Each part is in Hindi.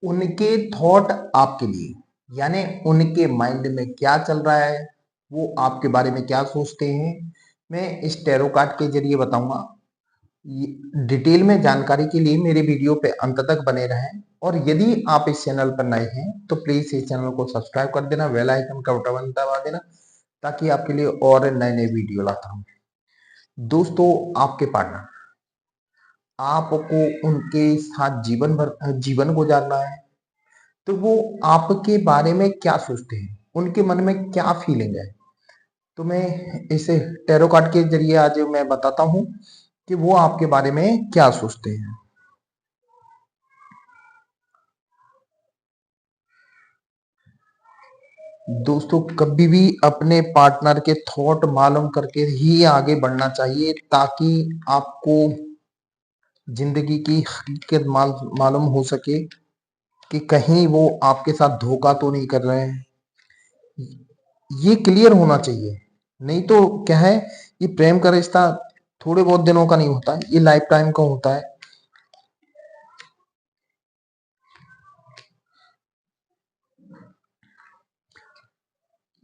उनके थॉट आपके लिए, यानी उनके माइंड में क्या चल रहा है, वो आपके बारे में क्या सोचते हैं, मैं इस टैरो कार्ड के जरिए बताऊंगा। डिटेल में जानकारी के लिए मेरे वीडियो पे अंत तक बने रहें। और यदि आप इस चैनल पर नए हैं तो प्लीज इस चैनल को सब्सक्राइब कर देना, बेल आइकन का बटन दबा देना, ताकि आपके लिए और नए नए वीडियो लाता हूं। दोस्तों, आपके पार्टनर आपको उनके साथ जीवन भर जीवन गुजारना है, तो वो आपके बारे में क्या सोचते हैं, उनके मन में क्या फीलिंग है, तो मैं इस टैरो कार्ड के जरिए आज मैं बताता हूं कि वो आपके बारे में क्या सोचते हैं। दोस्तों, कभी भी अपने पार्टनर के थॉट मालूम करके ही आगे बढ़ना चाहिए, ताकि आपको जिंदगी की हकीकत मालूम हो सके कि कहीं वो आपके साथ धोखा तो नहीं कर रहे हैं। ये क्लियर होना चाहिए, नहीं तो क्या है, ये प्रेम का रिश्ता थोड़े बहुत दिनों का नहीं होता है, ये लाइफ टाइम का होता है।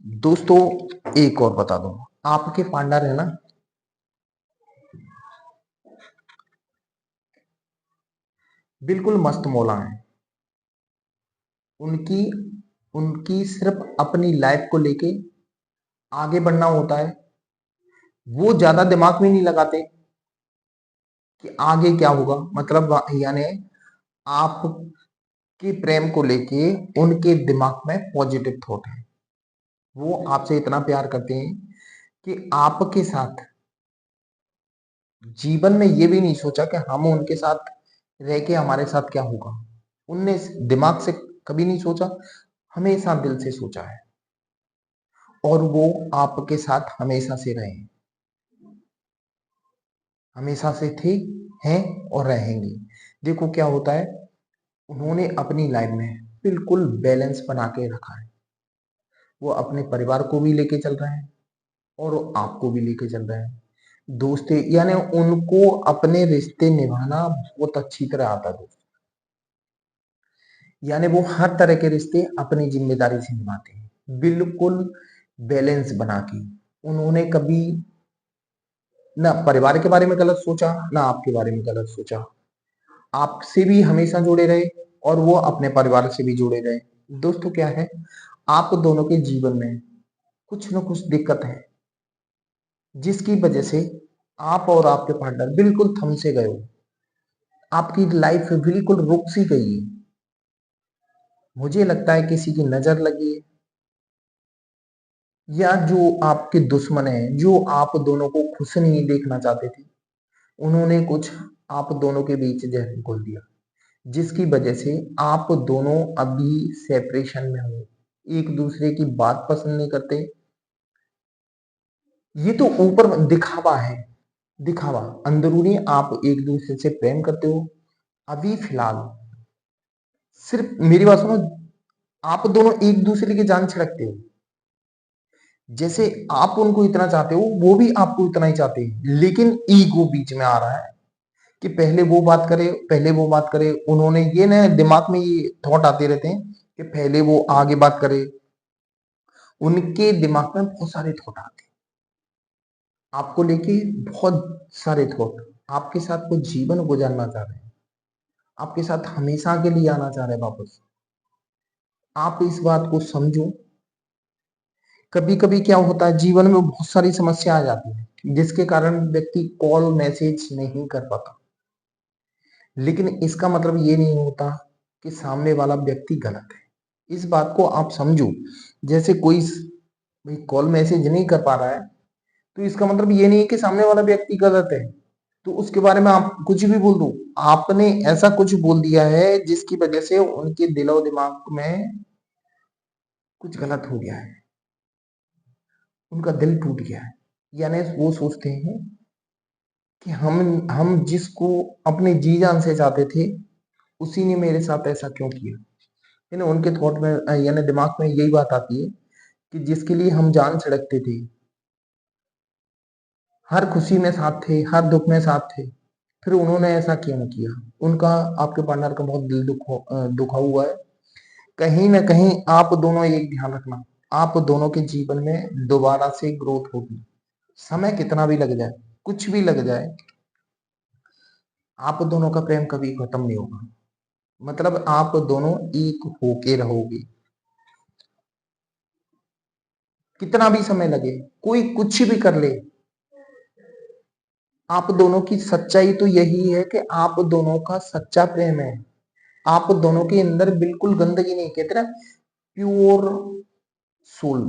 दोस्तों, एक और बता दूं, आपके पार्टनर है ना, बिल्कुल मस्त मौला है। उनकी उनकी सिर्फ अपनी लाइफ को लेके आगे बढ़ना होता है। वो ज्यादा दिमाग में नहीं लगाते कि आगे क्या होगा, मतलब यानी आपके प्रेम को लेके उनके दिमाग में पॉजिटिव थॉट है। वो आपसे इतना प्यार करते हैं कि आपके साथ जीवन में ये भी नहीं सोचा कि हम उनके साथ रह के हमारे साथ क्या होगा। उनने दिमाग से कभी नहीं सोचा, हमेशा दिल से सोचा है, और वो आपके साथ हमेशा से रहे, हमेशा से थे, हैं और रहेंगे। देखो क्या होता है, उन्होंने अपनी लाइफ में बिल्कुल बैलेंस बना के रखा है। वो अपने परिवार को भी लेके चल रहे हैं और वो आपको भी लेके चल रहे हैं। दोस्ती यानी उनको अपने रिश्ते निभाना बहुत अच्छी तरह आता है दोस्त। यानी वो हर तरह के रिश्ते अपनी जिम्मेदारी से निभाते हैं, बिल्कुल बैलेंस बना के। उन्होंने कभी ना परिवार के बारे में गलत सोचा, ना आपके बारे में गलत सोचा। आपसे भी हमेशा जुड़े रहे और वो अपने परिवार से भी जुड़े रहे। दोस्तों, क्या है, आप दोनों के जीवन में कुछ ना कुछ दिक्कत है, जिसकी वजह से आप और आपके पार्टनर बिल्कुल थम से गए हो। आपकी लाइफ बिल्कुल रुक सी गई है। मुझे लगता है किसी की नजर लगी है, या जो आपके दुश्मन है, जो आप दोनों को खुश नहीं देखना चाहते थे, उन्होंने कुछ आप दोनों के बीच जहर घोल दिया, जिसकी वजह से आप दोनों अभी सेपरेशन में हो, एक दूसरे की बात पसंद नहीं करते। ये तो ऊपर दिखावा है, दिखावा। अंदरूनी आप एक दूसरे से प्रेम करते हो। अभी फिलहाल सिर्फ मेरी बात सुनो, आप दोनों एक दूसरे की जान छिड़कते हो। जैसे आप उनको इतना चाहते हो, वो भी आपको इतना ही चाहते हैं, लेकिन ईगो बीच में आ रहा है कि पहले वो बात करे, पहले वो बात करे। उन्होंने ये ना दिमाग में ये थॉट आते रहते हैं कि पहले वो आगे बात करे। उनके दिमाग में बहुत सारे थॉट आते हैं आपको लेके, बहुत सारे थॉट। आपके साथ कुछ जीवन गुजारना चाह रहे हैं, आपके साथ हमेशा के लिए आना चाह रहे हैं वापस। आप इस बात को समझो। कभी कभी क्या होता है, जीवन में बहुत सारी समस्या आ जाती है, जिसके कारण व्यक्ति कॉल मैसेज नहीं कर पाता। लेकिन इसका मतलब ये नहीं होता कि सामने वाला व्यक्ति गलत है। इस बात को आप समझो। जैसे कोई भाई कॉल मैसेज नहीं कर पा रहा है, तो इसका मतलब ये नहीं है कि सामने वाला व्यक्ति गलत है, तो उसके बारे में आप कुछ भी बोल दो। आपने ऐसा कुछ बोल दिया है जिसकी वजह से उनके दिलो दिमाग में कुछ गलत हो गया है, उनका दिल टूट गया है। यानी वो सोचते हैं कि हम जिसको अपने जी जान से चाहते थे, उसी ने मेरे साथ ऐसा क्यों किया। यानी उनके थॉट में यानी दिमाग में यही बात आती है कि जिसके लिए हम जान छिड़कते थे, हर खुशी में साथ थे, हर दुख में साथ थे, फिर उन्होंने ऐसा क्यों किया? उनका आपके पार्टनर का बहुत दिल दुखा हुआ है। कहीं ना कहीं आप दोनों एक ध्यान रखना, आप दोनों के जीवन में दोबारा से ग्रोथ होगी। समय कितना भी लग जाए, कुछ भी लग जाए, आप दोनों का प्रेम कभी खत्म नहीं होगा। मतलब आप दोनों एक होके रहोगे, कितना भी समय लगे, कोई कुछ भी कर ले। आप दोनों की सच्चाई तो यही है कि आप दोनों का सच्चा प्रेम है। आप दोनों के अंदर बिल्कुल गंदगी नहीं, कहते ना प्योर सोल,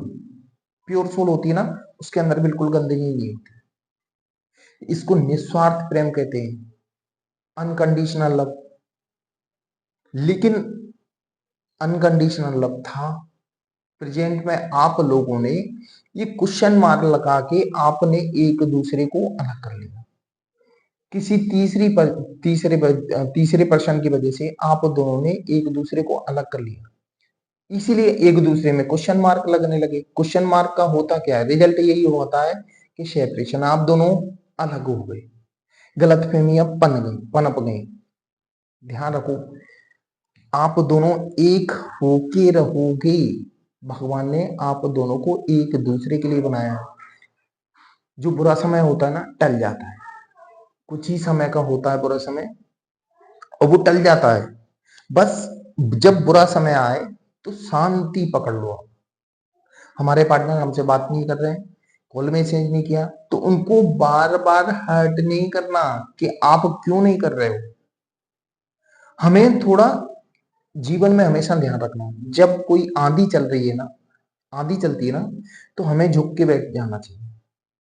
प्योर सोल होती है ना, उसके अंदर बिल्कुल गंदगी नहीं होती। इसको निस्वार्थ प्रेम कहते हैं, अनकंडीशनल लव। लेकिन अनकंडीशनल लव था, प्रेजेंट में आप लोगों ने ये क्वेश्चन मार्क लगा के आपने एक दूसरे को अलग कर लिया। किसी तीसरे पर्सन की वजह से आप दोनों ने एक दूसरे को अलग कर लिया, इसीलिए एक दूसरे में क्वेश्चन मार्क लगने लगे। क्वेश्चन मार्क का होता क्या है? रिजल्ट यही होता है कि सेपरेशन, आप दोनों अलग हो गए, गलतफहमियां पनप गई। ध्यान रखो, आप दोनों एक होके रहोगे। भगवान ने आप दोनों को एक दूसरे के लिए बनाया है। जो बुरा समय होता है ना, टल जाता है, कुछ ही समय का होता है बुरा समय, और वो टल जाता है। बस जब बुरा समय आए तो शांति पकड़ लो। हमारे पार्टनर हमसे बात नहीं कर रहे हैं, कॉल मैसेज नहीं किया, तो उनको बार बार हर्ट नहीं करना कि आप क्यों नहीं कर रहे हो। हमें थोड़ा जीवन में हमेशा ध्यान रखना, जब कोई आंधी चल रही है ना, आंधी चलती है ना, तो हमें झुक के बैठ जाना चाहिए।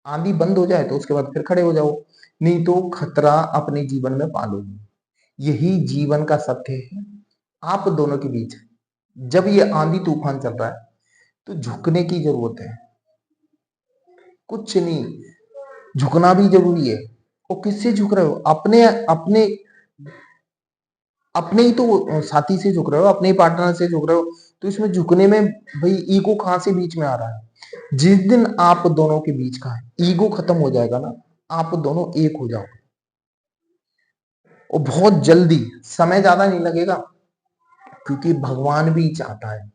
आंधी बंद हो जाए तो उसके बाद फिर खड़े हो जाओ, नहीं तो खतरा अपने जीवन में पालोगे। यही जीवन का सत्य है आप दोनों के बीच। जब ये आंधी तूफान चल रहा है तो झुकने की जरूरत है, कुछ नहीं, झुकना भी जरूरी है। और किससे झुक रहे हो? अपने अपने अपने ही तो साथी से झुक रहे हो, अपने ही पार्टनर से झुक रहे हो। तो इसमें झुकने में भाई ईगो कहां से बीच में आ रहा है? जिस दिन आप दोनों के बीच का ईगो खत्म हो जाएगा ना, आप दोनों एक हो जाओगे, और बहुत जल्दी, समय ज्यादा नहीं लगेगा, क्योंकि भगवान भी चाहता है,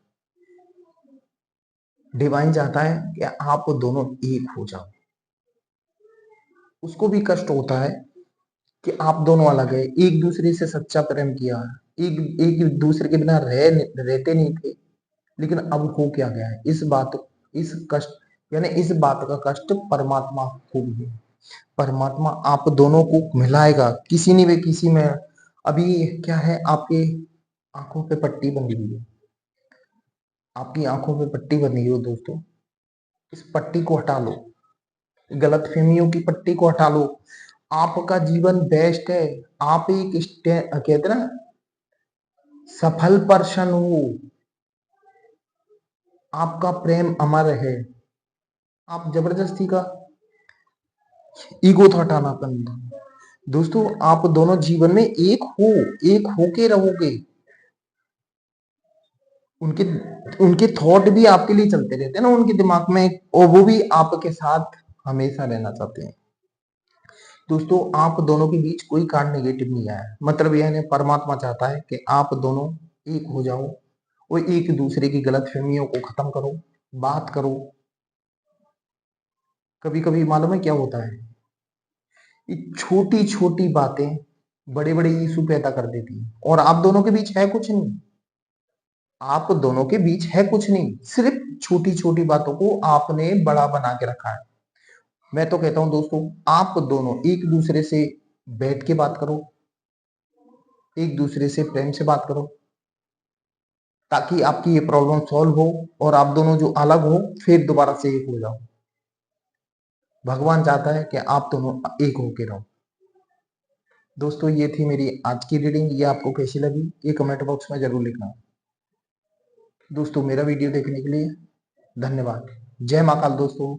डिवाइन चाहता है कि आप दोनों एक हो जाओ। उसको भी कष्ट होता है कि आप दोनों अलग है, एक दूसरे से सच्चा प्रेम किया, एक एक दूसरे के बिना रहते नहीं थे, लेकिन अब हो क्या गया है, इस कष्ट, यानी इस बात का कष्ट परमात्मा को भी है। परमात्मा आप दोनों को मिलाएगा किसी न भी किसी में। अभी क्या है, आपके आंखों पे पट्टी बंधी हुई है, आपकी आंखों पे पट्टी बंधी हो दोस्तों, इस पट्टी को हटा लो, गलतफहमियों की पट्टी को हटा लो। आपका जीवन बेस्ट है, आप एक कहते ना सफल पर्सन हो, आपका प्रेम अमर है। आप जबरदस्ती का ईगो तो हटाना पड़ता दोस्तों। आप दोनों जीवन में एक होके रहोगे। उनके उनके थॉट भी आपके लिए चलते रहते हैं ना उनके दिमाग में, और वो भी आपके साथ हमेशा रहना चाहते हैं। दोस्तों, आप दोनों के बीच कोई कार्ड नेगेटिव नहीं आया, मतलब यह नहीं, परमात्मा चाहता है कि आप दोनों एक हो जाओ और एक दूसरे की गलतफहमियों को खत्म करो, बात करो। कभी कभी मालूम है क्या होता है, ये छोटी छोटी बातें बड़े बड़े इशू पैदा कर देती है, और आप दोनों के बीच है कुछ नहीं, आप दोनों के बीच है कुछ नहीं, सिर्फ छोटी छोटी बातों को आपने बड़ा बना के रखा है। मैं तो कहता हूं दोस्तों, आप दोनों एक दूसरे से बैठ के बात करो, एक दूसरे से प्रेम से बात करो, ताकि आपकी ये प्रॉब्लम सॉल्व हो, और आप दोनों जो अलग हो फिर दोबारा से एक हो जाओ। भगवान चाहता है कि आप दोनों एक होके रहो। दोस्तों, ये थी मेरी आज की रीडिंग, ये आपको कैसी लगी ये कमेंट बॉक्स में जरूर लिखना। दोस्तों, मेरा वीडियो देखने के लिए धन्यवाद। जय महाकाल दोस्तों।